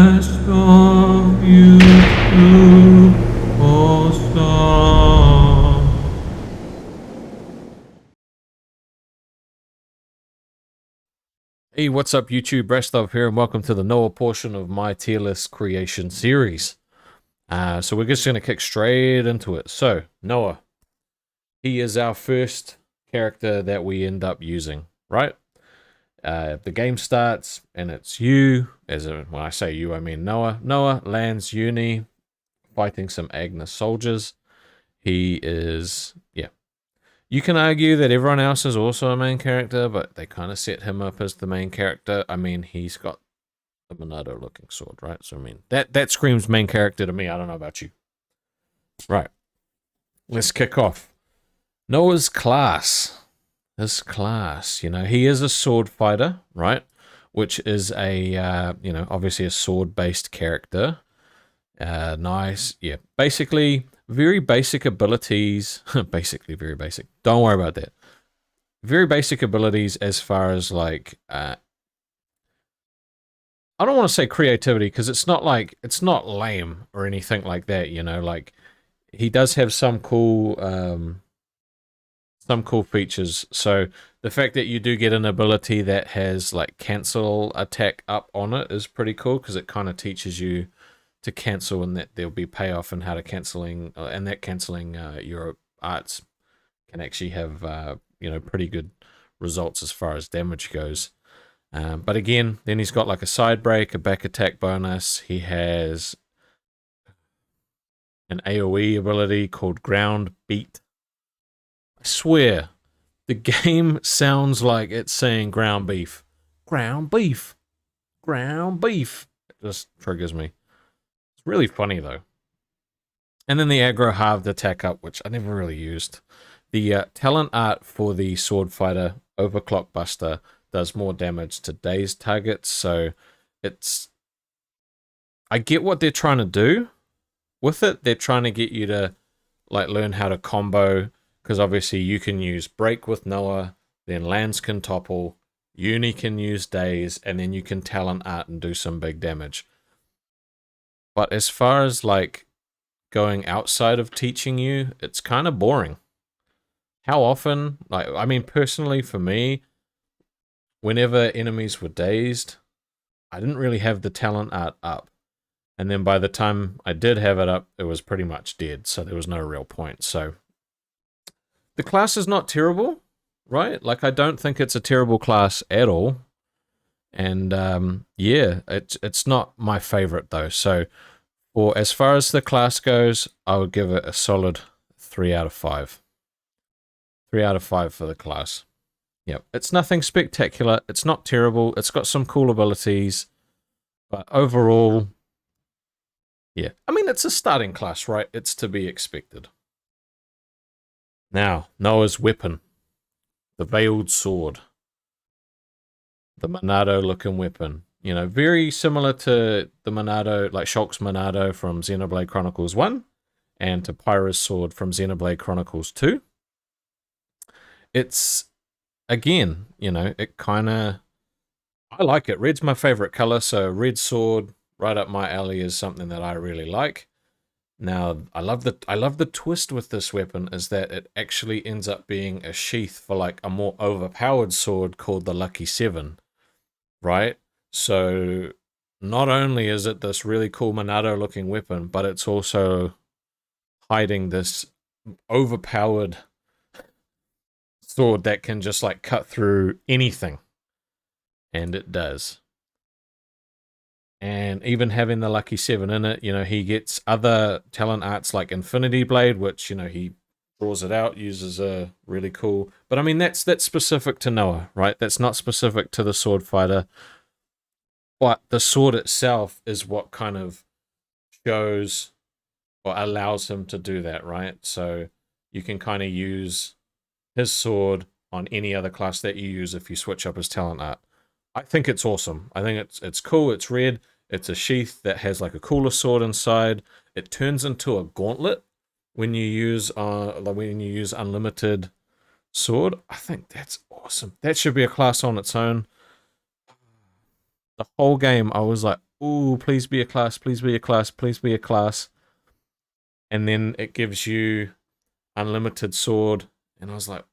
best of YouTube awesome. Hey, what's up, YouTube? Brestov here, and welcome to the Noah portion of my tier list creation series. So we're just going to kick straight into it. So, Noah, he is our first character that we end up using, right? The game starts, and it's you, when I say you, I mean Noah. Noah lands uni, fighting some Agnes soldiers. He is, yeah. You can argue that everyone else is also a main character, but they kind of set him up as the main character. I mean, he's got a Monado looking sword, right? So I mean that screams main character to me. I don't know about you. Right. Let's kick off. Noah's class. His class, he is a sword fighter, right? Which is a obviously a sword based character. Nice. Yeah. Basically, very basic abilities. Basically very basic. Don't worry about that. Very basic abilities as far as like I don't want to say creativity because it's not lame or anything like that, like he does have some cool features. So the fact that you do get an ability that has like cancel attack up on it is pretty cool because it kind of teaches you to cancel and that there'll be payoff in how to canceling and that canceling your arts can actually have pretty good results as far as damage goes. But again, then he's got like a side break, a back attack bonus. He has an AoE ability called Ground Beat. I swear, the game sounds like it's saying ground beef. Ground beef. Ground beef. It just triggers me. It's really funny though. And then the aggro halved attack up, which I never really used. The talent art for the sword fighter Overclock Buster does more damage to dazed targets, so it's... I get what they're trying to do with it. They're trying to get you to like learn how to combo, because obviously you can use break with Noah, then Lance can topple, Uni can use daze, and then you can talent art and do some big damage. But as far as like going outside of teaching you, it's kind of boring. How often, like, I mean, personally for me, whenever enemies were dazed, I didn't really have the talent art up. And then by the time I did have it up, it was pretty much dead, so there was no real point. So the class is not terrible, right? Like, I don't think it's a terrible class at all. And yeah, it's not my favorite though. So for as far as the class goes, I would give it a solid 3 out of 5. 3 out of 5 for the class. Yep, it's nothing spectacular. It's not terrible. It's got some cool abilities, but overall, yeah. I mean, it's a starting class, right? It's to be expected. Now, Noah's weapon, the veiled sword, the Monado-looking weapon. Very similar to the Monado, like Shulk's Monado from Xenoblade Chronicles 1, and to Pyra's sword from Xenoblade Chronicles 2. It's again, it kind of... I like it. Red's my favorite color, so red sword right up my alley is something that I really like. Now, I love the twist with this weapon is that it actually ends up being a sheath for like a more overpowered sword called the Lucky 7, right? So not only is it this really cool Monado looking weapon, but it's also hiding this overpowered sword that can just like cut through anything. And it does. And even having the Lucky 7 in it, he gets other talent arts like Infinity Blade, which, he draws it out, uses a really cool... But I mean, that's specific to Noah, right? That's not specific to the sword fighter. But the sword itself is what kind of shows or allows him to do that, right? So you can kind of use his sword on any other class that you use if you switch up his talent art. I think it's awesome. I think it's cool. It's red. It's a sheath that has like a cooler sword inside. It turns into a gauntlet when you use unlimited sword. I think that's awesome. That should be a class on its own. The whole game, I was like, ooh, please be a class, please be a class, please be a class. And then it gives you unlimited sword. And I was like,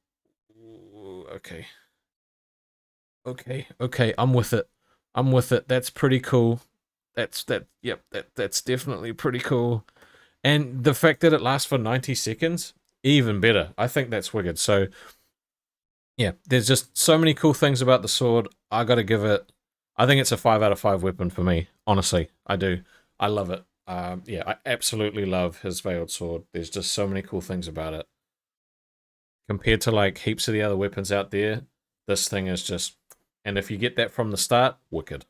ooh, okay. Okay, I'm with it. I'm with it. That's pretty cool. That's definitely pretty cool. And the fact that it lasts for 90 seconds, even better. I think that's wicked. So yeah, there's just so many cool things about the sword. I gotta give it. I think it's a 5 out of 5 weapon for me. Honestly, I do. I love it. Yeah, I absolutely love his veiled sword. There's just so many cool things about it compared to like heaps of the other weapons out there. This thing is just, and if you get that from the start, wicked.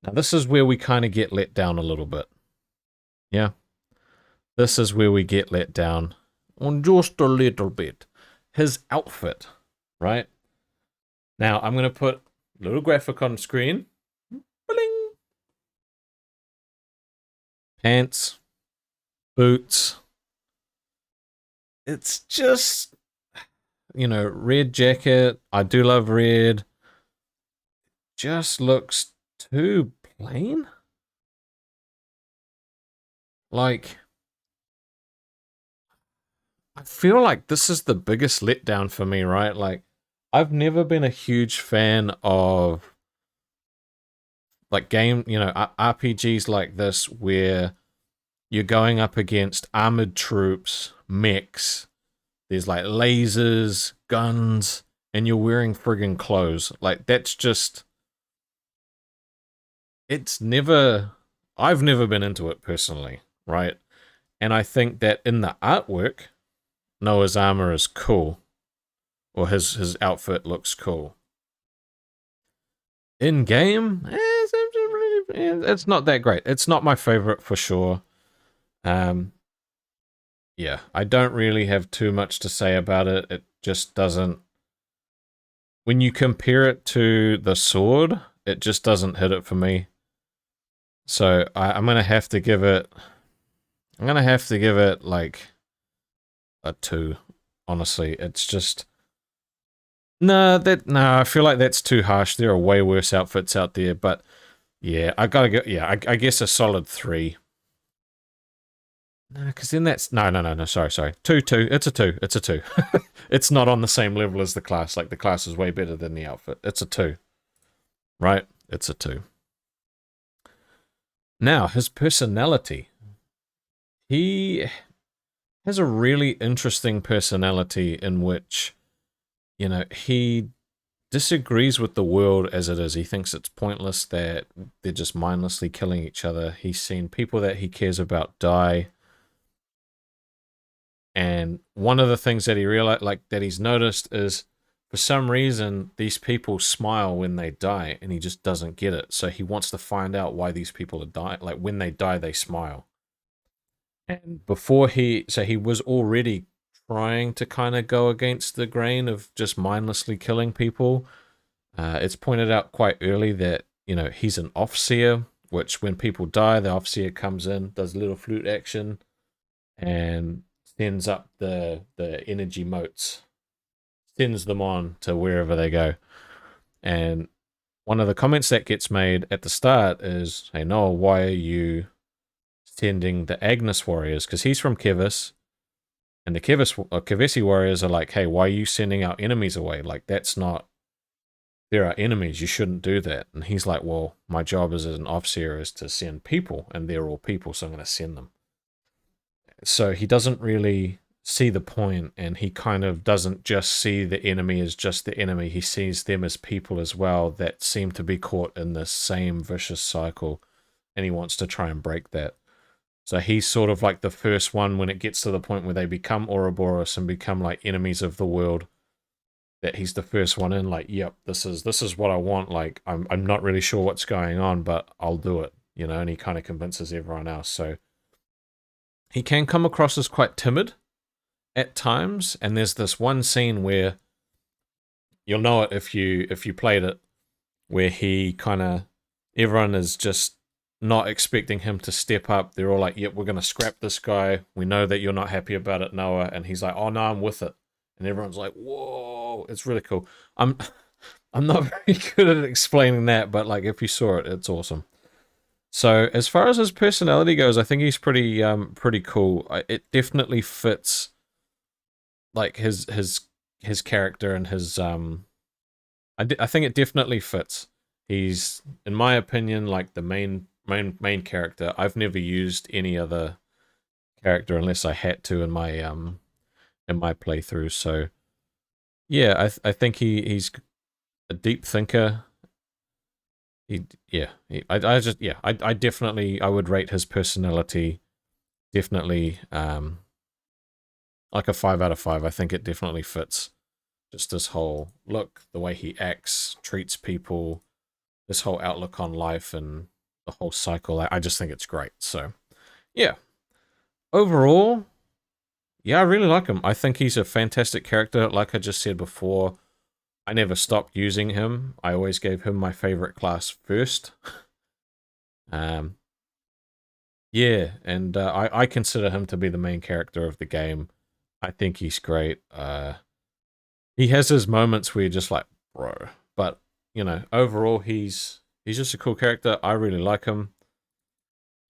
Now this is where we kind of get let down a little bit. Yeah, this is where we get let down on just a little bit. His outfit, right? Now I'm gonna put a little graphic on screen. Bling. Pants, boots. It's just, red jacket. I do love red. Just looks too plain. Like, I feel like this is the biggest letdown for me, right? Like, I've never been a huge fan of like RPGs like this where you're going up against armored troops, mechs, there's like lasers, guns, and you're wearing friggin' clothes. Like that's just it's never I've never been into it personally, right? And I think that in the artwork, Noah's armor is cool. Or his outfit looks cool. In game, it's not that great. It's not my favorite for sure. Yeah, I don't really have too much to say about it. It just doesn't. When you compare it to the sword, it just doesn't hit it for me. So I'm gonna have to give it. I'm gonna have to give it like a 2. Honestly, it's just no. I feel like that's too harsh. There are way worse outfits out there, but yeah, I gotta go. Yeah, I guess a solid 3. No, because then that's no. Sorry. 2. It's a 2. It's a 2. It's not on the same level as the class. Like the class is way better than the outfit. It's a 2, right? It's a 2. Now his personality. He has a really interesting personality in which, he disagrees with the world as it is. He thinks it's pointless that they're just mindlessly killing each other. He's seen people that he cares about die. And one of the things that he realized, like that he's noticed, is for some reason these people smile when they die, and he just doesn't get it. So he wants to find out why these people are dying. Like when they die, they smile. And he was already trying to kind of go against the grain of just mindlessly killing people. It's pointed out quite early that he's an offseer, which when people die, the offseer comes in, does a little flute action, and sends up the energy motes, sends them on to wherever they go. And one of the comments that gets made at the start is, "Hey Noel, why are you sending the Agnes warriors?" Because he's from Kevis, and the Kevesi warriors are like, "Hey, why are you sending our enemies away? Like that's not. There are enemies. You shouldn't do that." And he's like, "Well, my job as an officer is to send people, and they're all people, so I'm going to send them." So he doesn't really see the point, and he kind of doesn't just see the enemy as just the enemy. He sees them as people as well that seem to be caught in this same vicious cycle, and he wants to try and break that. So he's sort of like the first one when it gets to the point where they become Ouroboros and become like enemies of the world. That he's the first one in, like, yep, this is what I want. Like, I'm not really sure what's going on, but I'll do it, and he kind of convinces everyone else. So he can come across as quite timid at times, and there's this one scene where you'll know it if you played it, where he kind of everyone is just not expecting him to step up. They're all like, "Yep, we're gonna scrap this guy. We know that you're not happy about it, Noah." And he's like, "Oh no, I'm with it." And everyone's like, "Whoa, it's really cool." I'm I'm not very good at explaining that, but like if you saw it, it's awesome. So as far as his personality goes, I think he's pretty cool. It definitely fits like his character and his I think it definitely fits. He's, in my opinion, like the main character. I've never used any other character unless I had to in my playthrough. So yeah, I think he's a deep thinker. I just yeah, I definitely I would rate his personality definitely like a 5 out of 5. I think it definitely fits. Just this whole look, the way he acts, treats people, this whole outlook on life and the whole cycle. I just think it's great. So yeah, overall, yeah, I really like him. I think he's a fantastic character. Like I just said before, I never stopped using him. I always gave him my favorite class first. Um, yeah, and I consider him to be the main character of the game. I think he's great. He has his moments where you're just like, bro, but you know, overall, he's just a cool character. I really like him.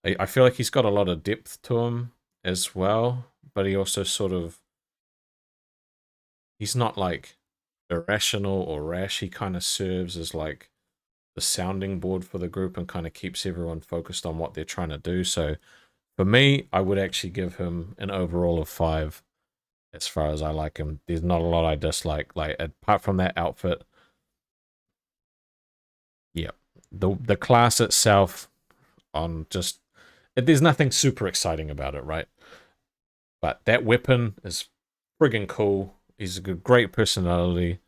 I feel like he's got a lot of depth to him as well, but he also sort of he's not like irrational or rash. He kind of serves as like the sounding board for the group and kind of keeps everyone focused on what they're trying to do. So for me, I would actually give him an overall of 5 as far as I like him. There's not a lot I dislike. Like apart from that outfit, yeah. The class itself on just there's nothing super exciting about it, right? But that weapon is friggin' cool. He's a great personality,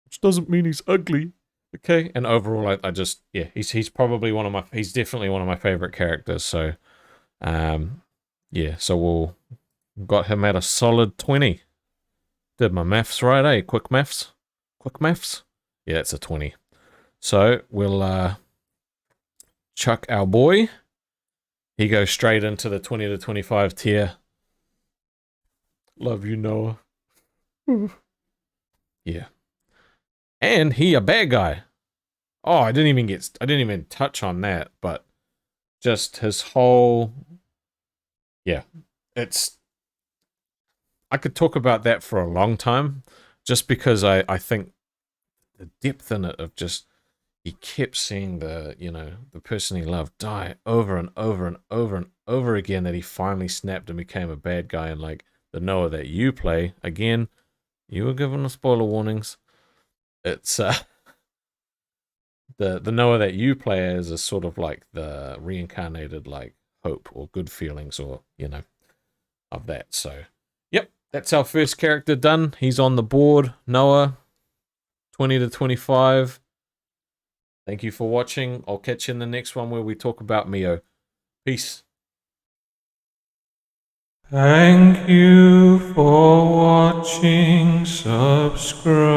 which doesn't mean he's ugly. Okay, and overall, I just yeah, he's probably he's definitely one of my favorite characters. So, yeah, so we'll got him at a solid 20. Did my maths right, eh? Quick maths, quick maths. Yeah, it's a 20. So we'll chuck our boy. He goes straight into the 20 to 25 tier. Love you, Noah. Yeah, and he a bad guy. Oh, I didn't even touch on that, but just his whole, yeah, it's, I could talk about that for a long time, just because I think the depth in it of just, he kept seeing the, you know, the person he loved die over and over and over and over again, that he finally snapped and became a bad guy. And like the Noah that you play, again, you were given the spoiler warnings. It's, the Noah that you play as is sort of like the reincarnated like hope or good feelings, or you know, of that. So yep, that's our first character done. He's on the board. Noah, 20 to 25. Thank you for watching. I'll catch you in the next one where we talk about Mio. Peace. Thank you for watching. Subscribe.